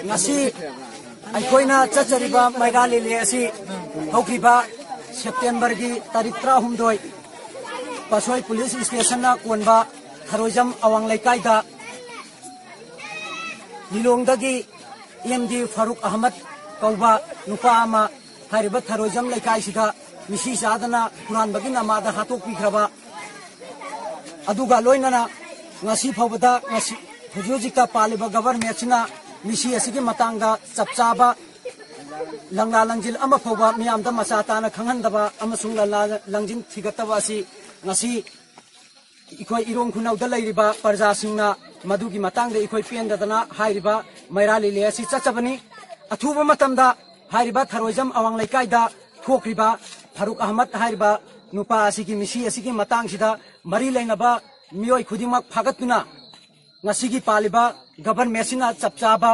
Ngasi aikoina chachariba mairali le asi hokriba September gi tarik 3 pasoi police station na konba tharoijam awang laikaida nilongdagi MD Faruk Ahmad kauba nupa ama hariba tharoijam laikai sida misi sadana Quran bagi namada hatok pikraba aduga loinana ngasi phawada ngasi hujujika paliba government sina misi asigi matanga chapchaba langla langjil ama phoba miyamda masatana khanghandaba amasung langjin thigataba asi ngasi ikoi irong khunau da lairiba parja singna madugi matangde ikoi pendadana hairiba mairali le asi chachabani athuba matamda hairiba tharoijam awang laikaida thokriba Faruk Ahmad hairiba nupa asigi misi asigi matangsida mari lainaba miyoi khudimak phagatuna ngasigi paliba government sina chapchaba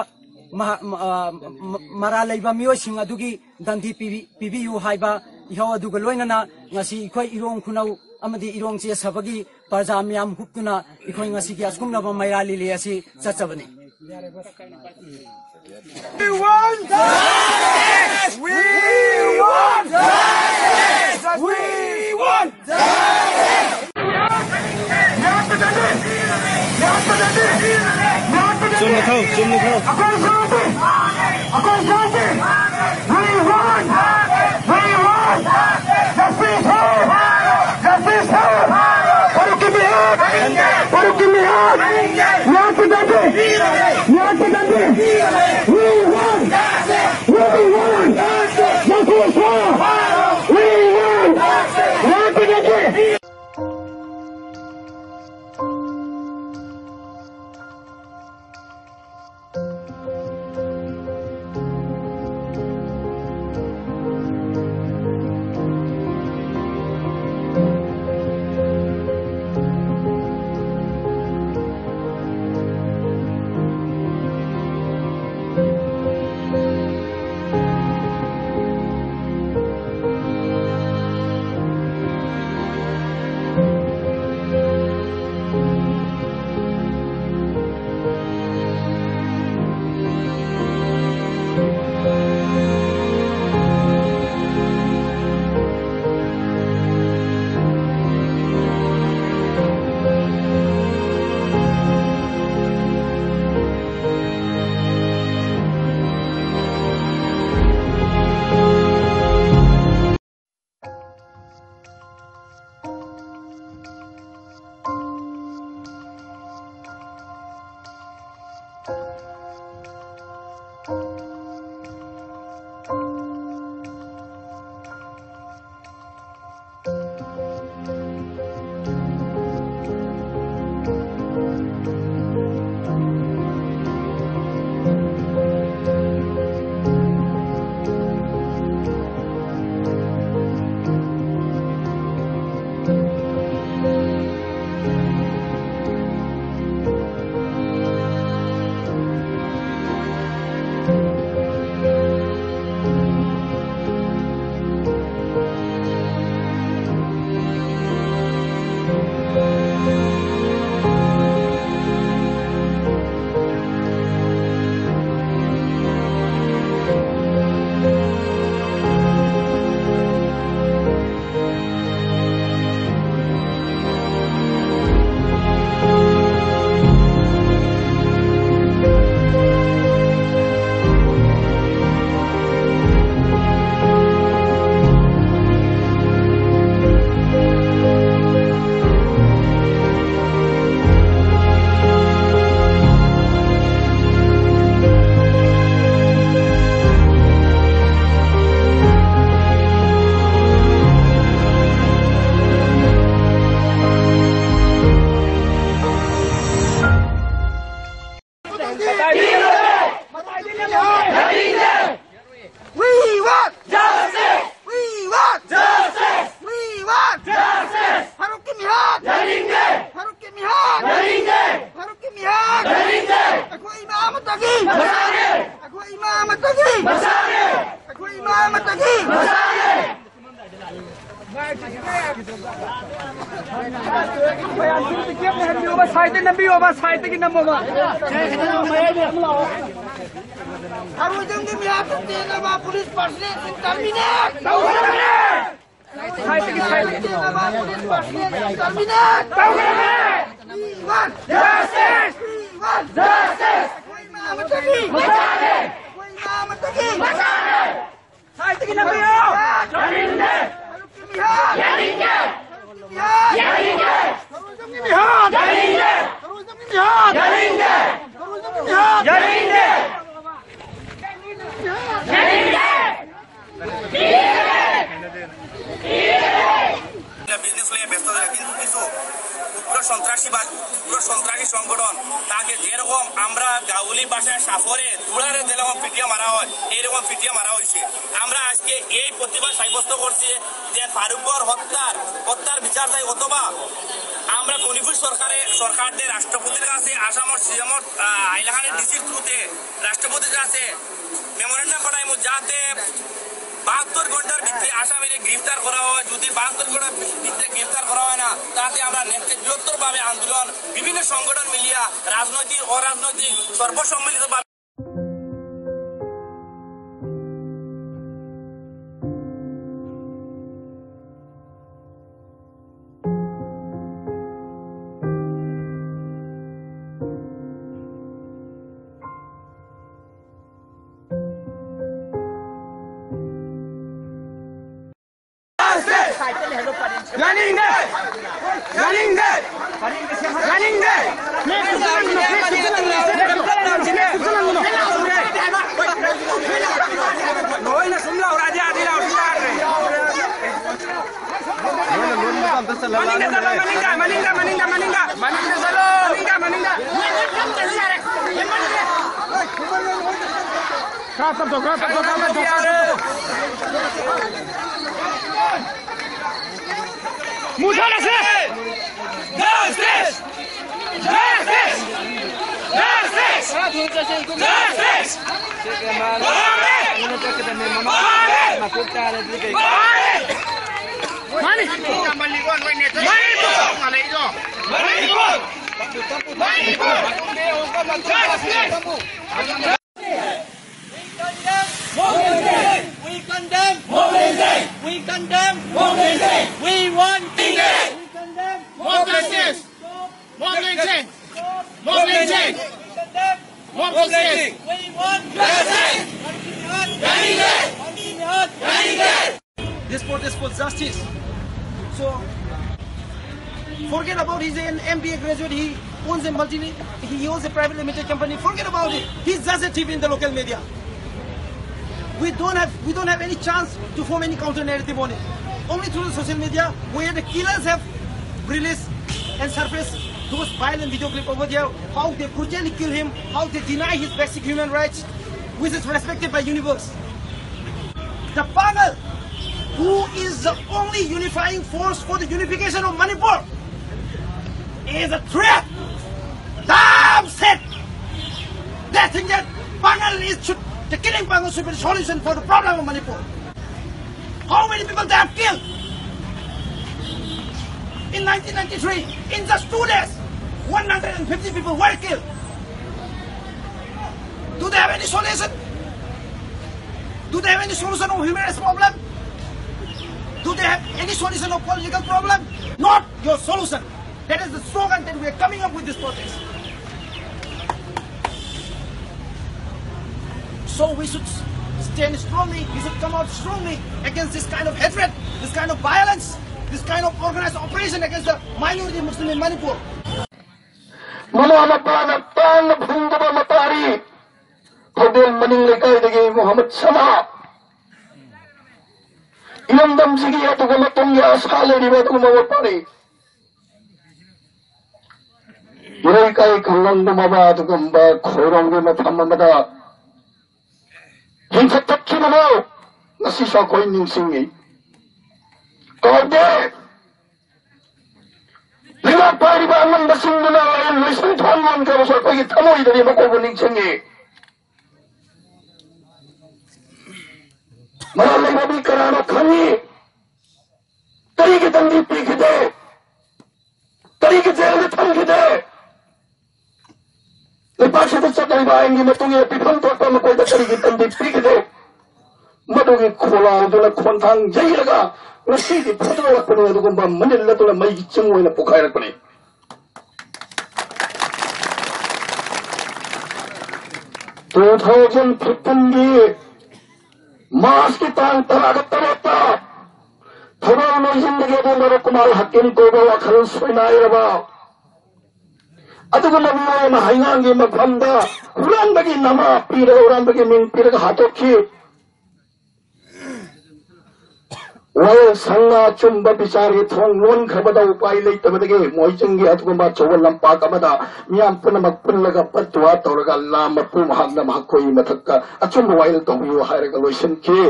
mara leiba miyoi sing adugi dandi PBU haiba ihaw aduga loinana ngasi ikhoi irong khunau amadi irong che sabagi parja miyam huptuna ikhoi ngasi gi askumnaba mairali le asi chachabani We want justice! We want justice! We want justice! Zoom the code. We want justice! tagi akhoi imam tagi akhoi imam tagi THAROIJAM की MIHAT THINA police personal terminate Justice! Justice! সন্ত্রাসী সংগঠন তাকে যেরকম আমরা গাউলি ভাষায় সাফরে তুলারে যেরকম পিটিয়া মারা হয় এইরকম পিটিয়া মারা হয়েছে। আমরা আজকে এই প্রতিবাদ সাব্যস্ত করছি যে ফারুকর হত্যার বিচার চাই, অথবা আমরা মণিপুর সরকারদের রাষ্ট্রপতির কাছে আসামর সিএমর হাইলাকান্দি ডিসির থ্রুতে রাষ্ট্রপতির কাছে মেমোরেন্ডাম পাঠাইমু যাতে 72 ঘন্টার ভিতরে আসামিরে গ্রেফতার করা হয়। যদি 72 ঘন্টার ভিতরে গ্রেফতার করা হয় না, তাতে আমরা বৃহত্তরভাবে আন্দোলন বিভিন্ন সংগঠন মিলিয়া রাজনৈতিক অরাজনৈতিক সর্বসম্মিলিতভাবে This protest for justice. So forget about he's an MBA graduate. He owns a private limited company. Forget about it. He's just a thief in the local media. We don't have any chance to form any counter narrative on it. Only through the social media, where the killers have released and surfaced those violent video clips over there, how they brutally kill him, how they deny his basic human rights, which is respected by universe. The Pangal, who is the only unifying force for the unification of Manipur, is a threat. Damn set. They think that Pangal the killing Pangal should be the solution for the problem of Manipur. How many people they have killed? In 1993, in just 2 days, 150 people were killed. Do they have any solution? Do they have any solution of human rights problem? Do they have any solution of political problem? Not your solution. That is the slogan that we are coming up with this protest. So we should stand strongly, we should come out strongly against this kind of hatred, this kind of violence, this kind of organized operation against the minority Muslim in Manipur. Hotel Maning Lekai dagi Muhammad Sama Ilamdam sigi atu gamatong ya sale di batu mawapari Murai kai kanglang dumaba atu gamba khorong di mapamamada Hinsatak kinamaw Ngasisu ako'y ningsingi Kawde Lima pari ba ang basing nila Ngayon lisang tuwan ka Masal ko'y tamoy dali makobo ningsingi Marami nabi karana khani. Tari ki tandi pikide. Tari ki jail de thangide. Leppa se to chakai baengi matungi pipam thokpa makoi da tari ki tandi pikide. Madugi KHOLLAO duna khonthang jairaga. Nasi di photola kuni adugumba manila duna mai ki chungoi na pukhaira kuni. 2015 मास की तांग तरागत तरता थोड़ा में जिंदगी दे मेरे कुमार हकीम को बवा खरन सुनाई रबा अदुग नबी में हाइनांगी मफंदा कुरान बगी नमा पीर कुरान बगी मिंग पीर का हाथों की वह संगा चुंबा बिचारी थोंग लोन खबदा उपाय ले तबदगे मोइचंगी अतुगुंबा चौवल लंपा कबदा मियाम पुनमक पुनलगा पत्वा तौरगा लाम मपु महागना महाकोई मथक्का अचुंबा वाइल तौबिउ हायरगा लोइसन के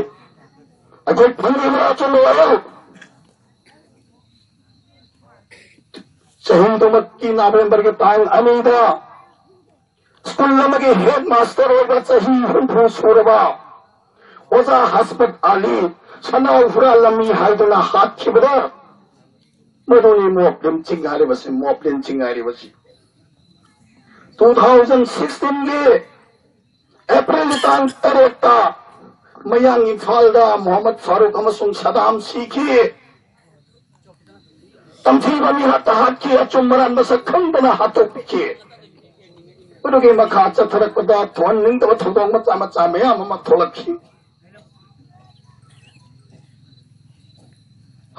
अगोई फंगरिबा अचुंबा वाइल चहिंदुमक्की नवंबर के तांग अमीदा स्कूल लमगे हेड मास्टर होगा चही हुंफु सुरबा ओजा हस्पत आली Sanau fura lami haiduna HATKHIBAGI maduni mob lynching hari basi mob lynching hari basi 2016 ge April tang tarekta mayang Imphal da Muhammad Farooq amasung Saddam sikhi tamthiba MIHAT HATKHI achummaran basa khandana hatok pikhi udugi makha chatharakpada thon ningdaba thodong macha macha mayam ama tholakhi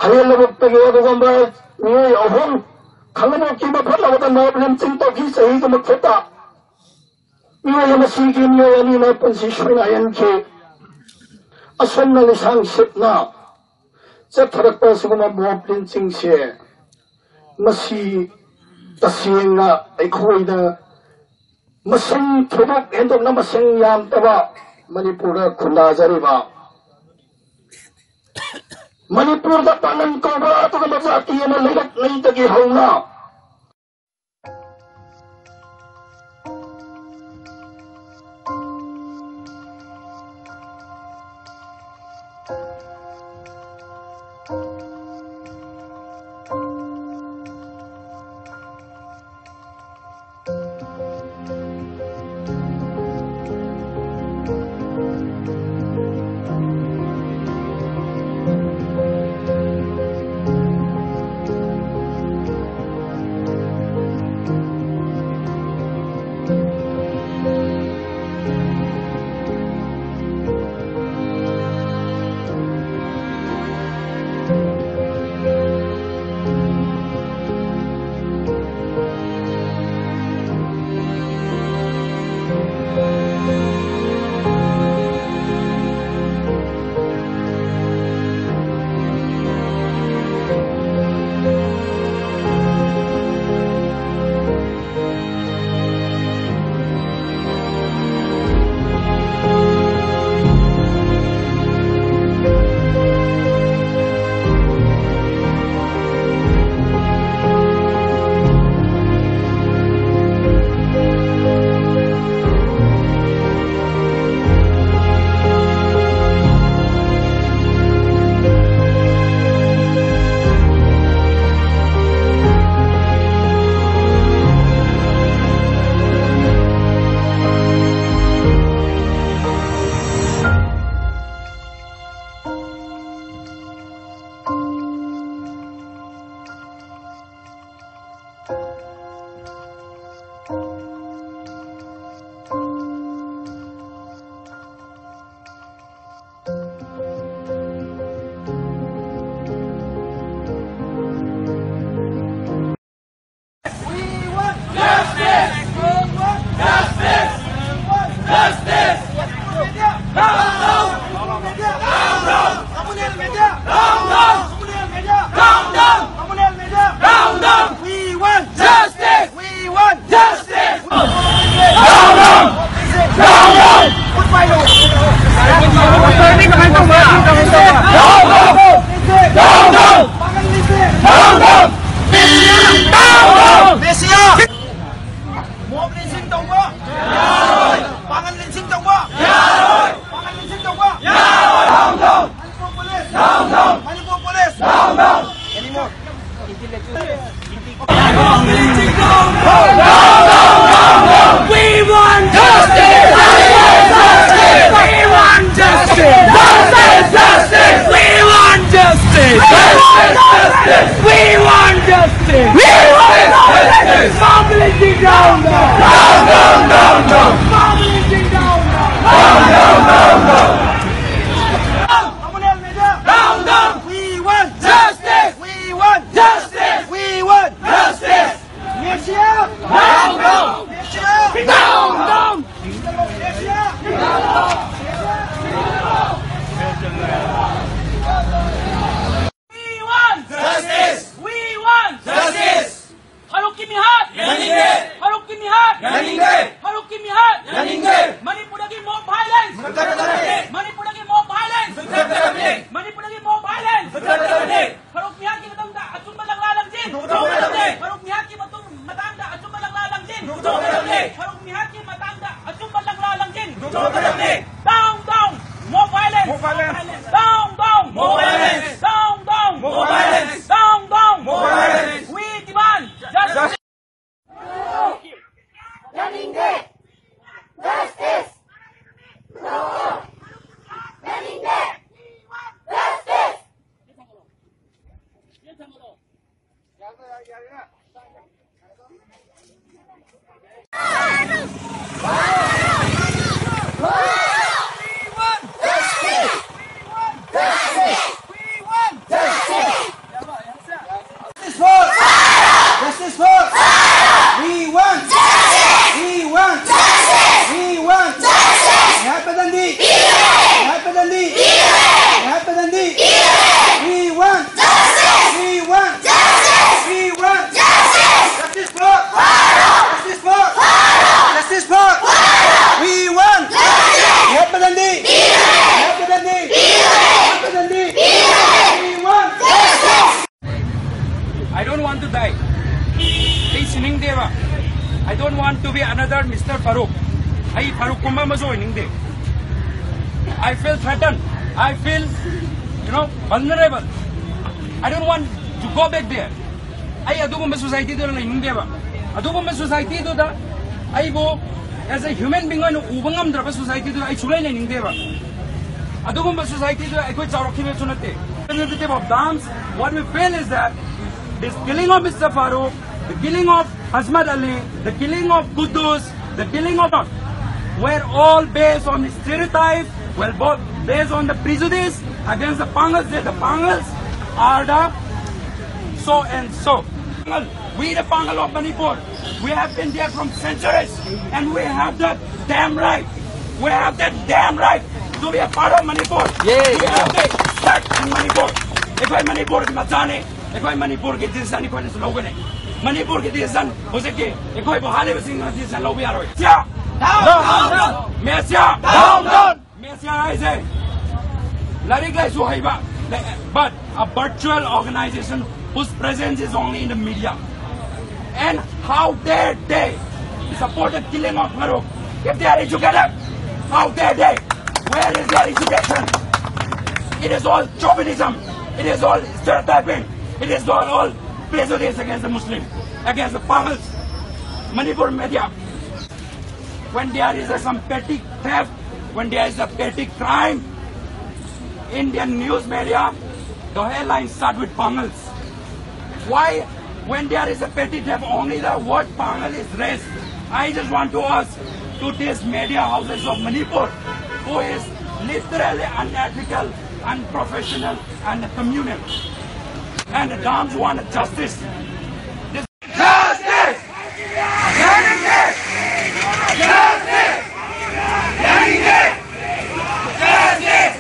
Hayal labag pagyawa gamba niya ahon kangan mo kima pala wata mob lynching to ki sahi to magfata niya yamasigi niya yani na pansisyon ayan ke asan na lisang sip na sa tarakpa siguma mob lynching siya masi tasiyeng na ay kuway na masing tubok endog na masing yam taba Manipur na kundazari ba Manipur da panan ko ba ato ka mazaki na lagat na itagi hauna. We want justice! We want justice! Stop lynching down! Down, down, down, down! Stop lynching down! Down, down, down, down! Down, down! We want justice! We want justice! We want justice! Down, down! Down, down! Justice! We want justice! Haruk ki MIHAT! Yaningge! Haruk ki MIHAT! Yaningge! Haruk ki MIHAT! Yaningge! Manipur agi mob violence! Manipur agi mob violence! Manipur agi mob violence! Haruk MIHAT ki matang da achumba langlalang jin! Haruk MIHAT ki matang da achumba langlalang jin! Haruk MIHAT ki matang da achumba langlalang jin! Down, down! Mob violence! Down, down! Mob violence! Down, down! Mob violence! Down, down! Mob violence! We demand justice! Yaningge! Justice! No! Yaningge! Justice! Justice for! We want justice! We want justice! We want justice! Happenandi! Happenandi! Happenandi! We want justice! We want justice! We want justice! Justice for! Justice for! Justice for! We want justice! Happenandi! Happenandi! Happenandi! We want justice! I don't want to die. I don't want to be another Mr. Farooq. I Farooq Kumba maso iningde. I feel threatened. I feel, vulnerable. I don't want to go back there. I adugumba society do na iningde ba. Adugumba society do da. I bo as a human being no ubangam draba society do I chulai na iningde ba. Adugumba society do I koi chawroki me chunate. Representative of dams. What we feel is that this killing of Mr. Farooq, the killing of Hazmat Ali, the killing of Qudus, the killing of were all based on stereotypes, well, both based on the prejudice against the Pangals. The Pangals are the so and so. We the Pangal of Manipur, we have been there from centuries, and we have that damn right. We have that damn right to be a part of Manipur. Yeah. We have the start in Manipur. If I Manipur ki matane, if I Manipur ki disani ko slogan hai. Manipur ki decision ho sake ekoi bahale basing decision lo biar hoy sia down mesia down mesia I say larik lai so HAIBA but a virtual organization whose presence is only in the media, and how dare they support the killing of Farooq if they are educated? How dare they? Where is their education? It is all chauvinism, it is all stereotyping, it is all prejudice against the Muslim, against the Pangals. Manipur media, when there is some petty theft, when there is a petty crime, Indian news media, the headlines start with Pangals. Why, when there is a petty theft, only the word Pangal is raised? I just want to ask to these media houses of Manipur, who is literally unethical, unprofessional, and communal. And the Dams want justice. Justice! Justice! Justice! Justice! Justice! Justice!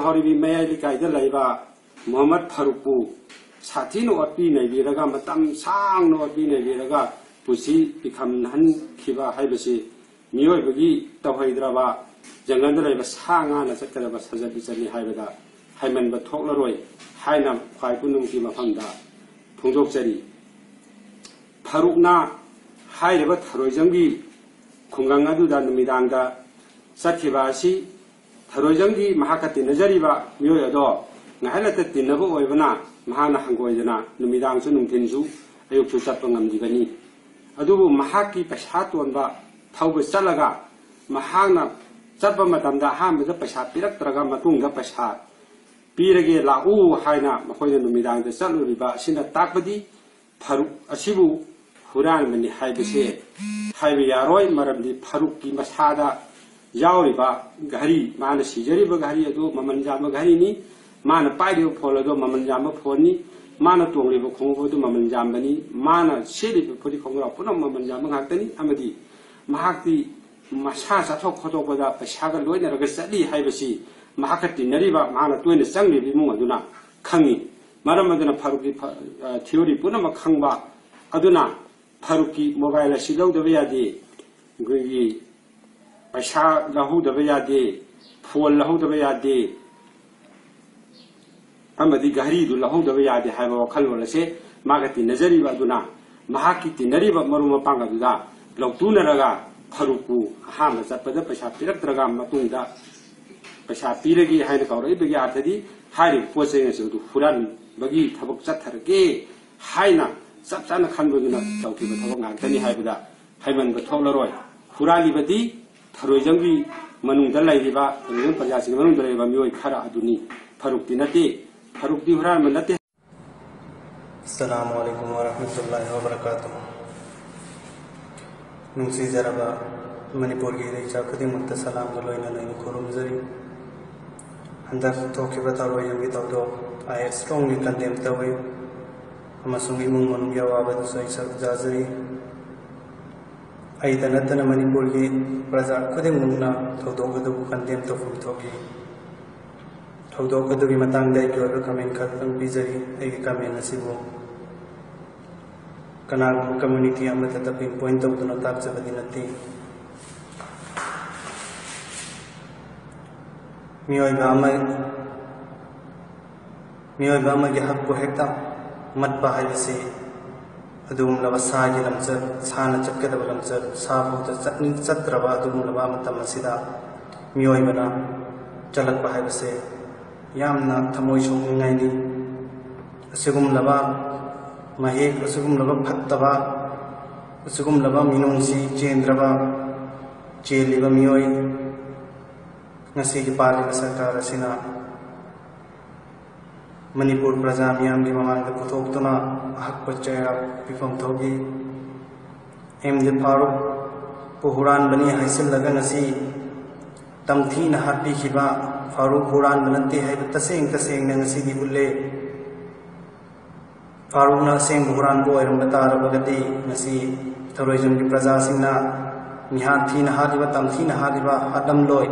Haribi Mayali Kaida Laiba, Muhammad Faruku, Satin or Pina Viraga, Matam Sang no Pina Viraga, Pussy, become HATKHIBA HAIBA, Miogi, Tawhidraba, Jangandra Sanga, and Sakaraba Sazapisani Haibada, Hyman Batoklaroi, Hina, Paipunum Kimafanda, Pungok Sari, Parukna, HAIBA THAROIJAM ꯈꯨꯡꯒꯪ ꯑꯗꯨꯗ ꯅꯨꯃꯤꯗꯥꯡꯗ ꯆꯠꯈꯤꯕ ꯑꯁꯤ ꯊꯔꯣꯏꯖꯝꯒꯤ ꯃꯍꯥꯛꯀ ꯇꯤꯟꯅꯖꯔꯤꯕ ꯃꯤꯑꯣꯏ ꯑꯗꯣ ꯉꯥꯏꯍꯥꯛꯂꯛꯇ ꯇꯤꯟꯅꯕ ꯑꯣꯏꯕꯅ ꯃꯍꯥꯛꯅ ꯍꯪꯒꯣꯏꯗꯅ ꯅꯨꯃꯤꯗꯥꯡꯁꯨ ꯅꯨꯡꯊꯤꯟꯁꯨ ꯑꯌꯨꯛꯁꯨ ꯆꯠꯄ ꯉꯝꯂꯤꯕꯅꯤ ꯑꯗꯨꯕꯨ ꯃꯍꯥꯛꯀꯤ ꯄꯩꯁꯥ ꯇꯣꯟꯕ ꯊꯧꯕ ꯆꯠꯂꯒ ꯃꯍꯥꯛꯅ ꯆꯠꯄ ꯃꯇꯝꯗ ꯑꯍꯥꯟꯕꯗ ꯄꯩꯁꯥ ꯄꯤꯔꯛꯇ꯭ꯔꯒ ꯃꯇꯨꯡꯗ ꯄꯩꯁꯥ ꯄꯤꯔꯒꯦ ꯂꯥꯛꯎ ꯍꯥꯏꯅ ꯃꯈꯣꯏꯅ ꯅꯨꯃꯤꯗꯥꯡꯗ ꯆꯠꯂꯨꯔꯤꯕ ꯑꯁꯤꯅ ꯇꯥꯛꯄꯗꯤ ꯐꯥꯔꯨꯛ ꯑꯁꯤꯕु हुरानबनी हाइबसे हाइबे यारोय मरमदी फारूकी मसादा यावरिबा घरी माने सिजरिबा घरी अदो ममन जामा घरी नि माने पाइरिबा फोल अदो ममन जामा फोनी माने तोंगरिबा खोंगबो अदो ममन जामबनी माने सेरिबा फोदि खोंगरा पुन ममन जामा गाक्तनी अमदी महाक्ति मसा साथो खोतोबदा पैसागा लोइनरगा चली हाइबसी महाका तिनरिबा माने तोइने चंगरिबि मुंग अदुना खंगी मरम अदुना फारूकी थियोरी पुनम खंगबा अदुना फारूकी मोबाइल असी लौदबा यादे गई पैसा लहौदबा यादे फोन लहौदबा यादे अमदी घरी दु लहौदबा यादे हाइबा वखललोन असे मागा तिनजरिबा अदुना महाकी तिनरिबा मरु मपांग अदुदा लौतुनरगा फारूकु अहाम चटपदा पैसा पिरक्तरगा मतुंगदा पैसा पीरगे हाइना कौरइबगे अर्थदि हारि पोचे असेदु हुरान बगी थबक चथरगे हाइना सब चाना खनबगुना तौखिबा थबक गाक्तनी हाइबदा हाइमनबा थौलरोय हुरालिबदी थरोइजंगी मनुंगदा लाइरिबा थरोइजं प्रजासिंग मनुंगदा लाइरिबा मियोय खरा अदुनी फारूकती नते फारूकती हुरान मन नते। अस्सलामु अलैकुम व रहमतुल्लाहि व बरकातुहू। नुंसीजरबा मणिपुर की रेचा खुदिमुक्त सलाम लोइना लोइना खुरुमजरी हंदर थोखिबा थरोइजंगी तौदो आई स्ट्रांगली कंडेम तवे अमसुंग इमुंग मनुंग यावाबदुसु आई जाजरी आई तनतन मणिपुर की प्रजा खुदिमुंगना थौदोगदबु कंडेम तोफुम थोगी थौदोगदुगी मतंगदा आई ओइबा कमेंट खतंग बिजरी आई कमेंट असिबु कनागुम कम्युनिटी अमतता पिन पॉइंट तौदुना ताकजबदि नति मियोइबा अमगी हक्कु हेक्ता मत्पा हाइबसे अदुमलबा सागी लमचर साना चक्कदबा लमचर साफुता चत्रबा अदुमलबा मतम असिदा मियोइबना चलकपा हाइबसे यामना थमोइ सोंनिंगाइनि असिगुमलबा महेक असुगुमलबा फत्तबा असुगुमलबा मिनुंसी चेंद्रबा चेलिबा मियोइ ngasi पालिबा सरकार असिना मणिपुर प्रजा मियाम की ममांग पुथोक्तुना हक चेरा पिफम थोगी एम दे फारूक पुहुरान बनी हाइसिल लगा ngasi तमथीन हापी खिबा फारूक हुरान बनते है तसेंग तसेंग ngasi दी उल्ले फारूक ना सेंग हुरान को एरम बतारबगदी ngasi थरोइजम की प्रजा सिंगना मिहात थीना हादिबा तमथीन हादिबा हदम लोय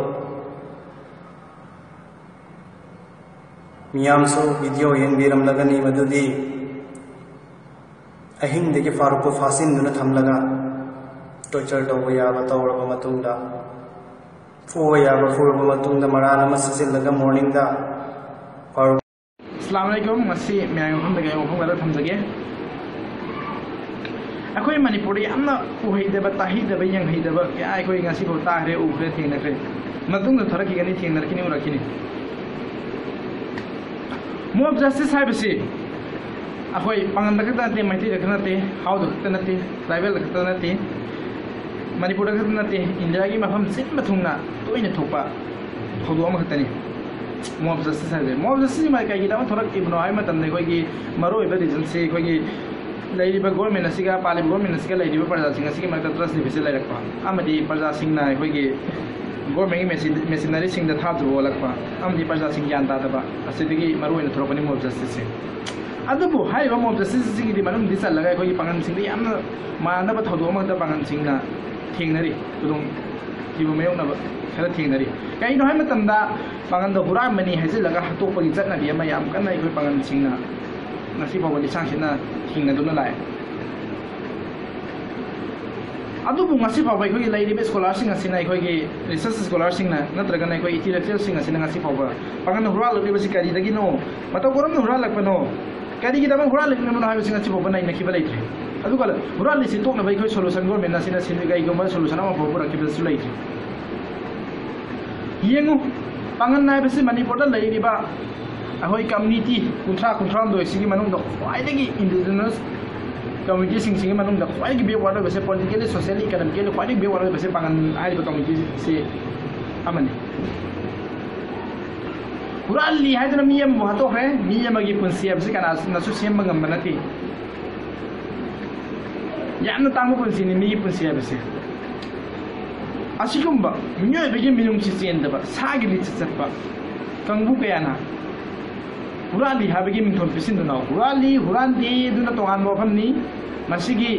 मियामसो वीडियो येंबिरम लगनी मदुदी अहिंग देके फारूक को फासिन दुना थमलगा टॉर्चर तौबा याबा तौरबा मतुंगदा फुबा याबा फुरबा मतुंगदा मरान अमा सिसिलगा मॉर्निंग दा फारूक अस्सलाम वालेकुम ngasi MIHAT दगे ओफंगदा थमजगे अखोय मणिपुर यामना उहैदबा ताहिदबा यंगहैदबा क्या अखोय ngasi बो ताहरे उखरे थेंगनखरे मतुंगदा थरकिगनि थेंगनरकिनि उरकिनि मोब जस्टिस हाइबसी अखोई पांगन खते मैथी खते हाउद खते नते ट्राइबल खते नते मणिपुर खते नते इंडिया की मफम सिम थुंगना तोइने थोपा थौदोम खतनी मोब जस्टिस हाइबे मोब जस्टिस मा काई गिदा थोरक इबनो हाइ मतन ने कोई मरो इबा रीजन से कोई लेरिबा गवर्नमेंट असिगा पार्लियामेंट गवर्नमेंट असिगा लेरिबा प्रजा सिंग असिगा मा ट्रस्ट लिबिसे लेरकपा आमदी प्रजा सिंगना कोई गवर्नमेंट की मेसिनरी सिंग दा थाजु ओलकपा आमदी प्रजा सिंग यान तादबा असिदगी मरोइन थोरपनी मोब जस्टिस से अदुबु हाइबा मोब जस्टिस सिंगी मनम दिसा लगा कोई पांगन सिंग यामना मानबा थौदोम दा पांगन सिंगना थेंगनरी तुदुम किबु मेयोनबा खरा थेंगनरी काइनो हाइ मतमदा पांगन दा हुरा मनी हाइजे लगा हतोपगी जटनाबी अमा याम कन्ना कोई पांगन सिंगना ngasi फावबदि चांगसिना हिंगनदुना लाय अदुबु ngasi फावबा अखोई लाइरिबे स्कॉलरशिप ngasiना अखोई रिसर्च स्कॉलरशिप नत्रगना अखोई इंटेलेक्चुअल सिंग ngasiना ngasi फावबा पांगन हुरा लबिबसि करी दगिनो मतो गरम हुरा लकपनो करी गिदम हुरा लकनो हाइबसि ngasi फावबा नाइ नखिबा लाइथ्रे ꯑꯗꯨꯒ ꯍꯨꯔꯥꯟꯂꯤꯁꯤ ꯇꯣꯛꯅꯕ ꯑꯩꯈꯣꯏ ꯁꯣꯂꯨꯁꯟ ꯒꯣꯔꯃꯦꯟꯅ ꯁꯤꯅ ꯀꯩꯒꯨꯝꯕ ꯁꯣꯂꯨꯁꯟ ꯑꯃ ꯄꯨꯔꯛꯈꯤꯕꯁꯨ ꯂꯩꯇ꯭ꯔꯤ ꯌꯦꯡꯉꯨ ꯄꯥꯡꯒꯟ ꯍꯥꯏꯕꯁꯤ ꯃꯅꯤꯄꯨꯔꯗ ꯂꯩꯔꯤꯕ ꯑꯩꯈꯣꯏ ꯀꯝꯃ꯭ꯌꯨꯅꯤꯇꯤ 30-38 ꯁꯤꯒꯤ ꯃꯅꯨꯡꯗ ꯈ꯭ꯋꯥꯏꯗꯒꯤ ꯏꯟꯗꯤꯖꯤꯅꯁ ꯀꯝꯃ꯭ꯌꯨꯅꯤꯇꯤꯁꯤꯡꯒꯤ ꯃꯅꯨꯡꯗ ꯈ꯭ꯋꯥꯏꯗꯒꯤ ꯕꯦꯛꯋꯥꯔꯗ ꯑꯣꯏꯕꯁꯦ ꯄꯣꯂꯤꯇꯤꯀꯦꯜꯂꯤ ꯁꯣꯁꯤꯌꯦꯜꯂꯤ ꯏꯀꯣꯅꯣꯃꯤꯀꯦꯜꯂꯤ ꯈ꯭ꯋꯥꯏꯗꯒꯤ ꯕꯦꯛꯋꯥꯔꯗ ꯑꯣꯏꯕꯁꯦ ꯄꯥꯡꯒꯟ ꯍꯥꯏꯔꯤꯕ ꯀꯝꯃ꯭ꯌꯨꯅꯤꯇꯤꯁꯤ ꯑꯃꯅꯤ ꯍꯨꯔꯥꯟꯂꯤ ꯍꯥꯏꯗꯨꯅ ꯃꯤ ꯑꯃꯕꯨ ꯍꯥꯠꯇꯣꯛꯈ꯭ꯔꯦ ꯃꯤ ꯑꯃꯒꯤ ꯄꯨꯟꯁꯤ ꯍꯥꯏꯕꯁꯤ ꯀꯅꯥꯅꯁꯨ ꯁꯦꯝꯕ ꯉꯝꯕ ꯅꯠꯇꯦ ꯌꯥꯝꯅ ꯇꯥꯡꯕ ꯄꯨꯟꯁꯤꯅꯤ ꯃꯤꯒꯤ ꯄꯨꯟꯁꯤ ꯍꯥꯏꯕꯁꯦ ꯑꯁꯤꯒꯨꯝꯕ ꯃꯤꯑꯣꯏꯕꯒꯤ ꯃꯤꯅꯨꯡꯁꯤ ꯆꯦꯟꯗꯕ ꯁꯥꯒꯤ ꯂꯤꯆꯠ ꯆꯠꯄ ꯀꯥꯡꯕꯨ ꯀꯌꯥꯅ ꯍꯨꯔꯥꯟꯂꯤ ꯍꯥꯏꯕꯒꯤ ꯃꯤꯡꯊꯣꯜ ꯄꯤꯁꯤꯟꯗꯨꯅ ꯍꯨꯔꯥꯟꯂꯤ ꯍꯨꯔꯥꯟꯗꯦ ꯑꯗꯨꯅ ꯇꯣꯉꯥꯟꯕ ꯋꯥꯐꯝꯅꯤ ꯃꯁꯤꯒꯤ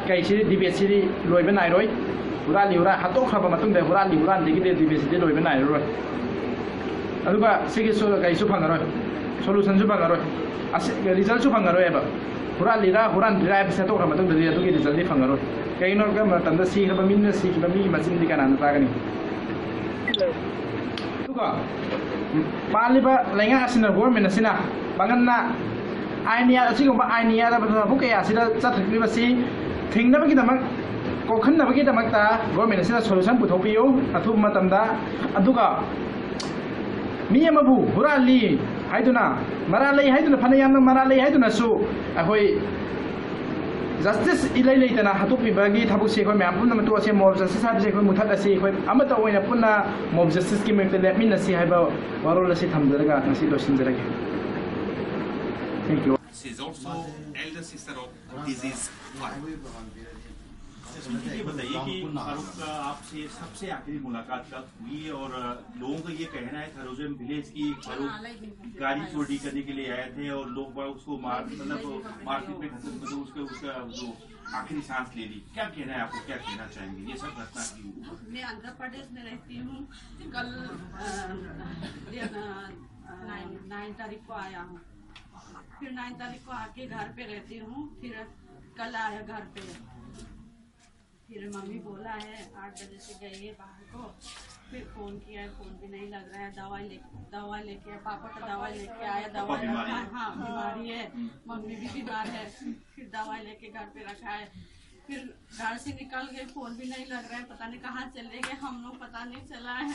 ꯀꯩꯁꯤꯗꯤ ꯗꯤꯕꯦꯠꯁꯤꯗꯤ ꯂꯣꯏꯕ ꯅꯥꯏꯔꯣꯏ ꯍꯨꯔꯥꯟꯂꯤ ꯍꯥꯠꯇꯣꯛꯈ꯭ꯔꯕ ꯃꯇꯨꯡꯗ ꯍꯨꯔꯥꯟꯂꯤ ꯍꯨꯔꯥꯟꯗꯦꯒꯤ ꯗꯤꯕꯦꯠꯁꯤꯗꯤ ꯂꯣꯏꯕ ꯅꯥꯏꯔꯔꯣꯏ ꯑꯗꯨꯒ ꯁꯤꯒꯤ ꯀꯩꯁꯨ ꯐꯪꯉꯔꯣꯏ ꯁꯣꯂꯨꯁꯟꯁꯨ ꯐꯪꯉꯔꯣꯏ ꯔꯤꯖꯜꯁꯨ ꯐꯪꯉꯔꯣꯏꯕ ꯍꯨꯔꯥꯟꯂꯤꯔ ꯍꯨꯔꯥꯟꯗ꯭ꯔꯤꯔ ꯍꯥꯏꯕꯁꯤ ꯍꯥꯠꯇꯣꯛꯈ꯭ꯔ ꯃꯇꯨꯡꯗꯗꯤ ꯑꯗꯨꯒꯤ ꯔꯤꯖꯜꯗꯤ ꯐꯪꯉꯔꯣꯏ ꯀꯩꯒꯤꯅꯣ ꯍꯥꯏꯕ ꯃꯇꯝꯗ ꯁꯤꯈ꯭ꯔꯕ ꯃꯤꯅ ꯁꯤꯈꯤꯕ ꯃꯤꯒꯤ ꯃꯆꯤꯟꯗꯤ ꯀꯅꯥꯅ ꯇꯥꯒꯅꯤ ꯑꯗꯨꯒ ꯄꯥꯜꯂꯤꯕ ꯂꯩꯉꯥꯛ ꯑꯁꯤꯅ ꯒꯣꯔꯃꯦꯟ ꯑꯁꯤꯅ ꯄꯥꯡꯒꯟꯅ ꯑꯁꯤꯒꯨꯝꯕ ꯑꯥꯏꯟ ꯌꯥꯗꯕ ꯊꯕꯛ ꯀꯌꯥ ꯑꯁꯤꯗ ꯆꯠꯊꯔꯤꯕꯁꯤ ꯊꯤꯡꯅꯕꯒꯤꯗꯃꯛ ꯀꯣꯛꯍꯟꯅꯕꯒꯤꯗꯃꯛꯇ ꯒꯣꯔꯃꯦꯟ ꯑꯁꯤꯅ ꯁꯣꯂꯨꯁꯟ ꯄꯨꯊꯣꯛꯄꯤꯌꯨ ꯑꯊꯨꯕ ꯃꯇꯝꯗ ꯑꯗꯨꯒ ꯃꯤ ꯑꯃꯕु ꯍꯨꯔꯥꯟꯂꯤ ꯍꯥꯏꯗꯨꯅ ꯃꯔꯥ ꯂꯩ ꯍꯥꯏꯗꯨꯅ ꯐꯅ ꯌꯥꯝꯅ ꯃꯔꯥ ꯂꯩ ꯍꯥꯏꯗꯨꯅꯁꯨ ꯑꯩꯈꯣꯏ ꯖꯁꯇꯤꯁ ꯏꯂꯩ ꯂꯩꯇꯅ ꯍꯥꯠꯇꯣꯛꯄꯤꯕꯒꯤ ꯊꯕꯛꯁꯤ ꯑꯩꯈꯣꯏ ꯃꯌꯥꯝ ꯄꯨꯟꯅ ꯃꯇꯣꯛꯑꯁꯤ ꯃꯣꯕ ꯖꯁꯇꯤꯁ ꯍꯥꯏꯕꯁꯤ ꯑꯩꯈꯣꯏ ꯃꯨꯊꯠꯂꯁꯤ ꯑꯩꯈꯣꯏ ꯑꯃꯠꯇ ꯑꯣꯏꯅ ꯄꯨꯟꯅ ꯃꯣꯕ ꯖꯁꯇꯤꯁꯀꯤ ꯃꯥꯌꯣꯛꯇ ꯂꯦꯞꯃꯤꯟꯅꯁꯤ ꯍꯥꯏꯕ ꯋꯥꯔꯣꯜ ꯑꯁꯤ ꯊꯝꯖꯔꯒ ꯉꯁꯤ ꯂꯣꯏꯁꯤꯟꯖꯔꯒꯦ Thank you. She is also elder sister of disease 1. ये बताइए कि फारूक का आपसे सबसे आखिरी मुलाकात कब हुई और लोगों का ये कहना है थरोजम विलेज की फारूक गाड़ी चोरी करने के लिए आए थे और लोग उसको मतलब मार्केट में मतलब उसका जो आखिरी सांस ले ली क्या कहना है आपको क्या कहना चाहेंगे ये सब घटना की मैं आंध्र प्रदेश में रहती हूँ कल 9 तारीख को आया हूँ फिर 9 तारीख को आके घर पे रहती हूँ फिर कल आया घर पे फिर मम्मी बोला है 8 बजे से गई है बाहर को फिर फोन किया है फोन भी नहीं लग रहा है दवाई लेके पापा का दवाई लेके आया दवाई हाँ बीमारी है मम्मी भी बीमार है फिर दवाई लेके घर पे रखा है फिर घर से निकल गए फोन भी नहीं लग रहा है पता नहीं कहाँ चले गए हम लोग पता नहीं चला है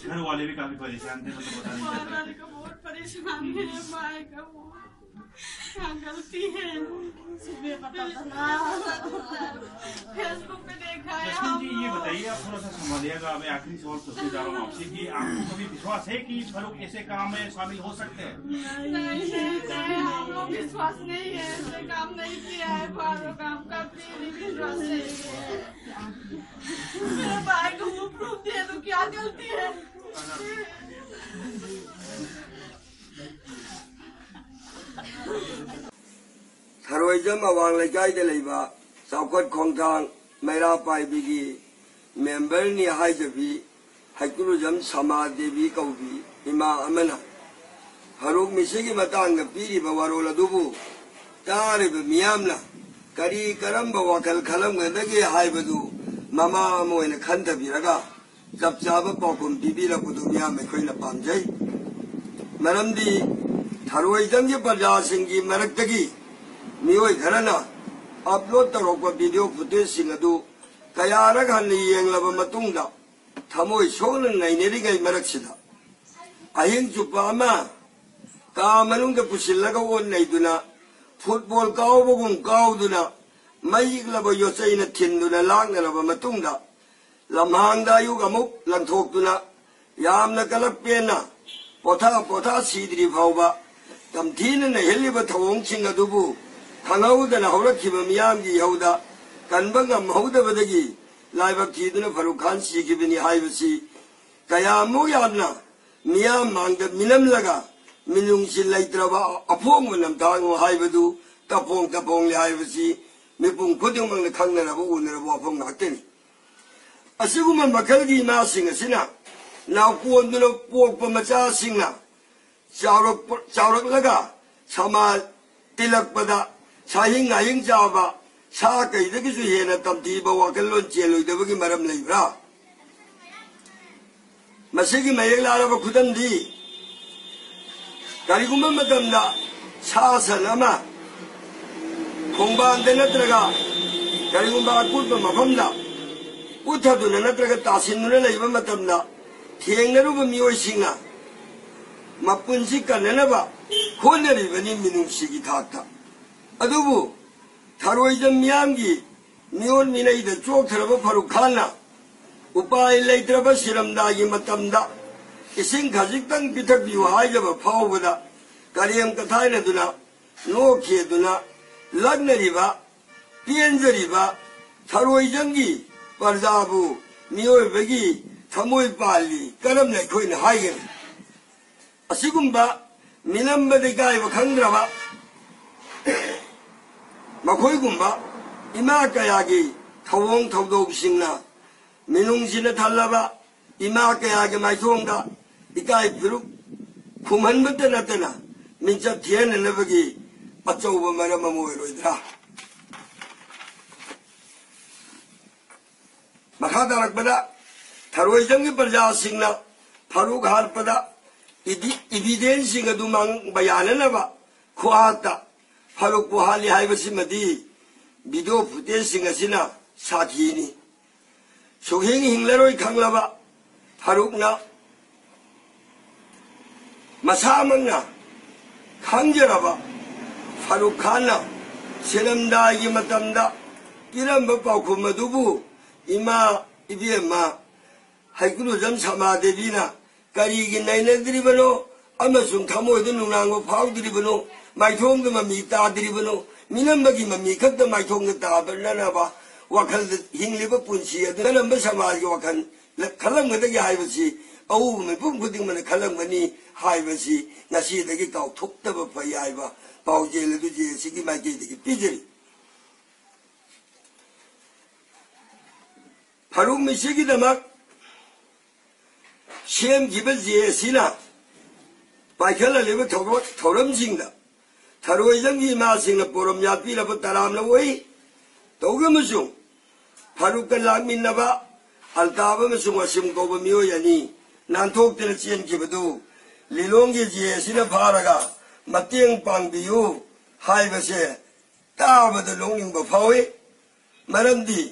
घर वाले भी काफी परेशान थे मतलब पता नहीं चल रहा का बहुत परेशान है माए का क्या गलती है सुबह पता चला फेसबुक पे देखा है जी ये बताइए आप थोड़ा सा संभालिएगा मैं आखिरी सवाल पूछने जा रहा हूँ आपसे कि आपको कभी विश्वास है कि फारूक ऐसे काम में शामिल हो सकते हैं नहीं हम लोग विश्वास नहीं है ऐसे काम नहीं किया है फारूक काम का विश्वास नहीं है मेरे भाई को वो प्रूफ दे दो क्या गलती है THAROIJAM awang lekai de leiba saukot khongjang maira pai bigi member ni haijabi haikulu sama devi kaubi ima amana haruk misigi matang piri bawarola dubu tare be miyamna kari karamba wakal khalam ngadagi haibadu mama moina khanta biraga jab jaba pokum bibira budu miyam khoina pamjai maramdi THAROIJAM ge parja singi maraktagi मियोई घरना upload तौरप video footage कयारग हंगलब थमोई सोन नईनेरीगई मरक्सिदा अहिंग चुप्पा का मनुंग पुसिल्लग ओनैदुना football कावबगुम कावदुना मईगलब योचैना थिंदुना लांगनरब मतुंगदा लमहांगदा अयुग अमुक लंथोक्तुना यामना कलपेना पोथा सीद्री फावबा तमथीना हेलिब थवोंगसिंग अदुबु खंगौदना हौरखिबा मियामगी यौदा कनबंगा महौदबदगी लाइबक थीदुना फारूक खान सीखिबनी हाइबसी कयामु यामना मियाम मांगद मिनमलगा मिनुंगसि लैत्रबा अफोंग मनमतांग हाइबदु तपोंग ले हाइबसी मिपुंग खुदिंगमंग खंगनरबा उनरबा अफोंग नाक्तनी असिगुमा मखलगी मासिंग असिना नावकोंदुना पोकपा मचासिंगना चावरकलगा समा तिलकपदा साहिंग आहिंग जाबा सा कईदगिसु हेना तमतीबा वाकल्लोन चेलोइदबगी मरम लैब्रा मसिगी मयेक लारबा खुदमदी करिगुम्बा मतमदा सासन अमा ꯈꯣꯡꯕꯥꯟꯗ ꯅꯠꯇ꯭ꯔꯒ ꯀꯔꯤꯒꯨꯝꯕ ꯑꯀꯨꯠꯄ ꯃꯐꯝꯗ ꯎꯠꯊꯗꯨꯅ ꯅꯠꯇ꯭ꯔꯒ ꯇꯥꯁꯤꯟꯗꯨꯅ ꯂꯩꯕ ꯃꯇꯝꯗ ꯊꯦꯡꯅꯔꯨꯕ ꯃꯤꯑꯣꯏꯁꯤꯡꯅ ꯃꯄꯨꯟꯁꯤ ꯀꯟꯅꯅꯕ ꯍꯣꯠꯅꯔꯤꯕꯅꯤ ꯃꯤꯅꯨꯡꯁꯤꯒꯤ ꯊꯥꯛꯇ ꯑꯗꯨꯕꯨ ꯊꯥꯔꯣꯏꯖꯝ ꯃꯤꯌꯥꯝꯒꯤ ꯃꯤꯑꯣꯠ ꯃꯤꯅꯩꯗ ꯆꯣꯛꯊꯔꯕ ꯐꯥꯔꯨꯛ ꯈꯥꯟꯅ ꯎꯄꯥꯏ ꯂꯩꯇ꯭ꯔꯕ ꯁꯤꯔꯝꯗꯥꯏꯒꯤ ꯃꯇꯝꯗ ꯏꯁꯤꯡ ꯈꯖꯤꯛꯇꯪ ꯄꯤꯊꯛꯄꯤꯌꯨ ꯍꯥꯏꯖꯕ ꯐꯥꯎꯕꯗ ꯀꯔꯦꯝ ꯀꯊꯥꯏꯅꯗꯨꯅ ꯅꯣꯛꯈꯤꯗꯨꯅ ꯂꯛꯅꯔꯤꯕ ꯄꯦꯟꯖꯔꯤꯕ ꯊꯥꯔꯣꯏꯖꯝꯒꯤ ꯄ꯭ꯔꯖꯥꯕꯨ ꯃꯤꯑꯣꯏꯕꯒꯤ ꯊꯃꯣꯏ ꯄꯥꯜꯂꯤ ꯀꯔꯝꯅ ꯑꯩꯈꯣꯏꯅ ꯍꯥꯏꯒꯅꯤ ꯑꯁꯤꯒꯨꯝꯕ ꯃꯤꯅꯝꯕꯗ ꯏꯀꯥꯏꯕ ꯈꯪꯗ꯭ꯔꯕ ꯃꯈꯣꯏꯒꯨꯝꯕ ꯏꯃꯥ ꯀꯌꯥꯒꯤ ꯊꯧꯑꯣꯡ ꯊꯧꯗꯣꯛꯁꯤꯡꯅ ꯃꯤꯅꯨꯡꯁꯤꯅ ꯊꯜꯂꯕ ꯏꯃꯥ ꯀꯌꯥꯒꯤ ꯃꯥꯏꯊꯣꯡꯗ ꯏꯀꯥꯏ ꯐꯤꯔꯨꯛ ꯈꯨꯝꯍꯟꯕꯇ ꯅꯠꯇꯅ ꯃꯤꯡꯆꯠ ꯊꯤꯍꯟꯅꯅꯕꯒꯤ ꯑꯆꯧꯕ ꯃꯔꯝ ꯑꯃ ꯑꯣꯏꯔꯣꯏꯗ꯭ꯔꯥ ꯃꯈꯥ ꯇꯥꯔꯛꯄꯗ ꯊꯥꯔꯣꯏꯖꯝꯒꯤ ꯄ꯭ꯔꯖꯥꯁꯤꯡꯅ ꯐꯥꯔꯨꯛ ꯍꯥꯠꯄꯗ इविडेंसिंग अदु मांग बयाननबा खुहाता फरुक पुहाली हाइबसिमदि वीडियो फुटेजिंग असिना साखीनी सुहिंग हिंगलरोय खंगलबा फरुकना मसामंगना खंजरबा फरुक खाना सिरमदागी मतमदा इरंबा पाउखुम अदुबु इमा इबेमा हाइकुलुजम समादेवीना करीगी नैनद्रिबनो अमसुंग थमोयद नुनांगो फाउद्रिबनो माइथोंग ममी ताद्रिबनो मिनंबगी ममी खत माइथोंग ताबरनबा वखल हिंगलिब पुंसी अदनंब समाजगी वखल खलंगदगी हाइबसी औ मेपुम खुदिंग मन खलंगबनी हाइबसी नसीदगी काउथोक्तब फय हाइबा पाउजेलदु जेसिगी माइकेदगी पिजरी फरुक मिसिगी दमक शेम गिबल जेसिना पाइखल लेब थौरम सिंगदा थरोइजम की मासिंग पोरम यापी लब तराम लवई तौगमसु फरुक लामिनबा अलताब मसुंग असिम कोब मियो यानी नानथोक तेल चेन किबदु लिलोंगी जेसिना फारगा मतेंग पांगबियु हाइबसे ताबद लोंगिंग बफावे मरमदी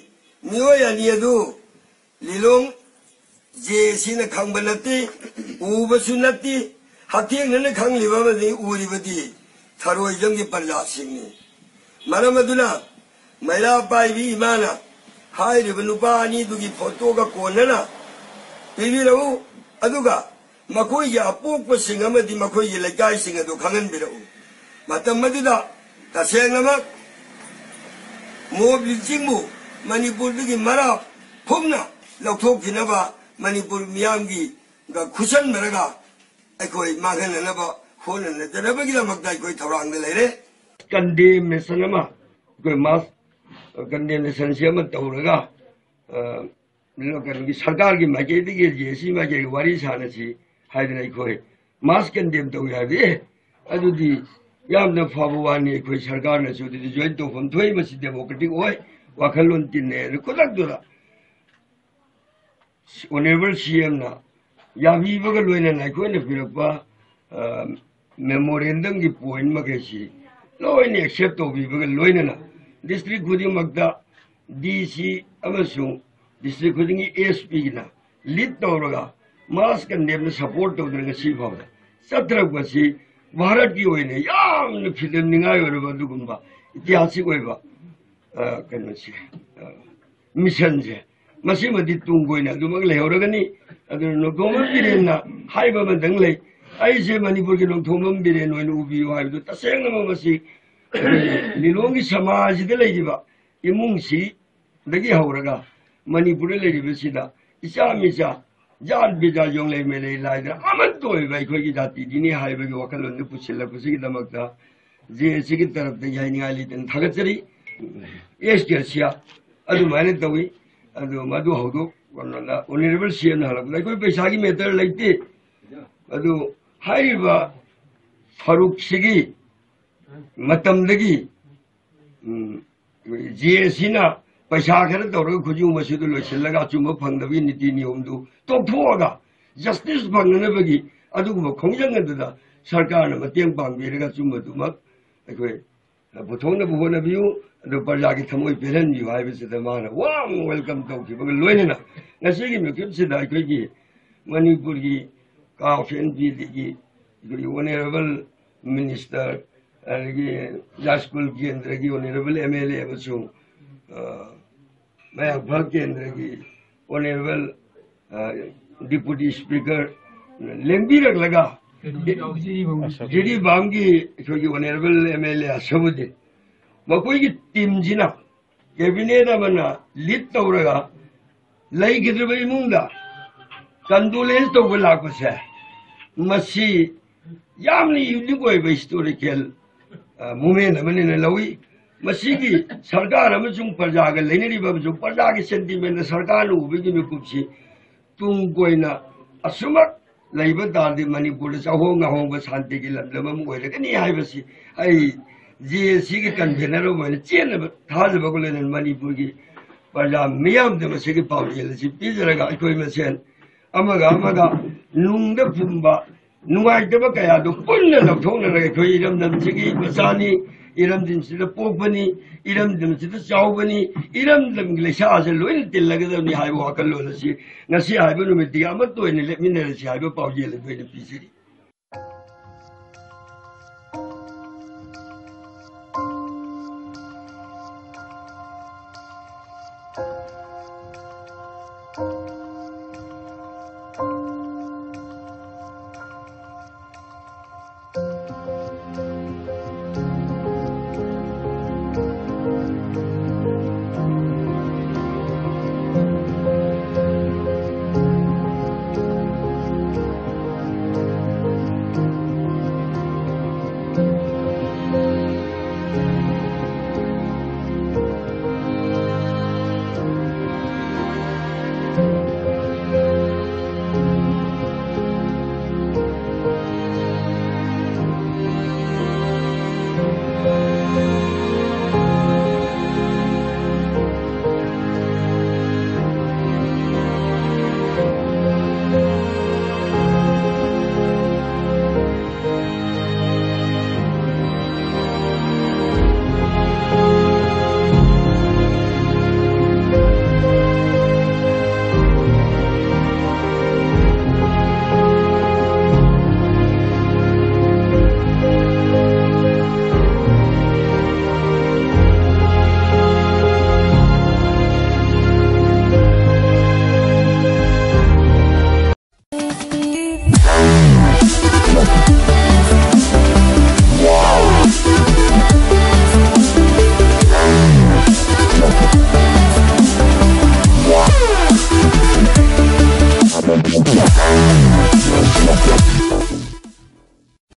मियो यानी अदु लिलोंग जेसिना खंग बनती उबसु नती हथिंग ने खंग लिबमदि उरिबदि थरोइजम की प्रजासिंगनी मरमदुना मैला पाइबी इमाना हाइरिब नुपानी दुगी फोटो का कोनना पिबिरौ अदुगा मखोय या अपोक सिंग अमदि मखोय ये लेकाय सिंग अदु खंगन बिरौ मतम मदिदा तसेंगमा मोब लिचिंगमु मणिपुर दुगी मरा फुमना लौथोकिनबा मणिपुर मियामगी खुशन मरगा अखोय मागननबा होननदनबगिदमक्ता अखोय थौरांग लेरे कंडेमनेशन अमा अखोय मास कंडेमनेशन सेमा तौरगा लोकनगी सरकार की माइकेदगी जेसी माइके वारी सानसी हाइदन अखोय मास कंडेम तौ याबे अदुदी यामना फाबवानी अखोय सरकार नसु दि जॉइंट तौफम थोय मसी डेमोक्रेटिक ओय वाखलोन तिन्ने खुदकदुरा Honorable CM na yabi baga loina na ko na pirapa memorandum ki point magasi loina accept to bi baga loina na district khuding magda DC amasung district khuding SP na lead tawraga mass condemn support to dra si phawda satrak basi bharat ki oine yam film ningai orba dugumba itihasik oiba kanno si mission je मसीमदी तुंगोइना दुमग लेहरगनी अदु नोगोमम बिरेना हाइबा बदंग ले आइसे मणिपुर के नोथोमम villain ओइन उबियो हाइबदु तसेंगम मसी लिलोंगी समाज दे लेजिबा इमुंगसी दगी हौरगा मणिपुर लेजिबसिदा इचा मिचा जान बिजा Yong ले मेले लाइदा अमन तोय बाय खोगी जाति दिनी हाइबगी वकलोन दु पुछिला पुसिगी दमकता जेसी की तरफ दे याइनिगाली तन थगचरी एसकेसिया अदु माने तवी अदु मधु हौदो वनना ऑनरेबल सीएम हलबदा कोई पैसा की मेटर लेते अदु हाइबा फरुक सिगी मतमदगी जेसिना पैसा खर तौर खुजु मसुदु लोइसिलगा चुम फंगदबी नीति नियमदु तोथोगा जस्टिस फंगनबगी अदुगुम खोंजंगददा सरकार न मतेंग पांगबिरगा चुमदुमक अखोय पुथोंना बुहोना बियु अदो प्रजा की थमोय पेरन बियु हाइबसिदा माना वाम वेलकम तौखिबा लोइनेना ngasiगी मिक्युबसिदा अखोयगी मणिपुर की काउंसिल की ऑनरेबल मिनिस्टर जाजपुर केंद्र की ऑनरेबल एमएलए मयाफल केंद्र की ऑनरेबल डिप्यूटी स्पीकर लेंबीरक लगा जेडी बाम की ऑनरेबल एमएलए असबुद्दीन मकोई की टीम जिना कैबिनेट अमना लीड तौरगा लैगिद्रबा इमुंगदा कंडोलेंस तौबा लापसे मसी यामनी यूनिक ओइबा हिस्टोरिकल मूवमेंट अमने लवी मसी की सरकार अमजुंग प्रजा का लेनरीबा अमजुंग प्रजा की सेंटीमेंट सरकार उबिगी मिकुपसी तुंग कोइना असुमक लैबा दादि मणिपुर चाहोंग होंग शांति की लमलम ओइरगनी हाइबसी आई जीएसी की कन्वेनर ओइना चेनबा थाजबा लेन मणिपुर की प्रजा मियाम दे मसी की पावरियलसी पिजरगा अखोय मसेन अमगा नुंगदा फुंबा नुंगाइदबा कयादो पुन्ना लौथोनरगा अखोय इरमदमसिगी मसानी इरमदिनसिदा पोकबनी इरमदमसिदा चावबनी इरमदम लेसासे लोइन तिल्लगदबनी हाइबो वाकल्लोनसी ngasi हाइबो नुमिति अमत ओइने लेमिनरसी हाइबो पावरियल ओइना पिजरी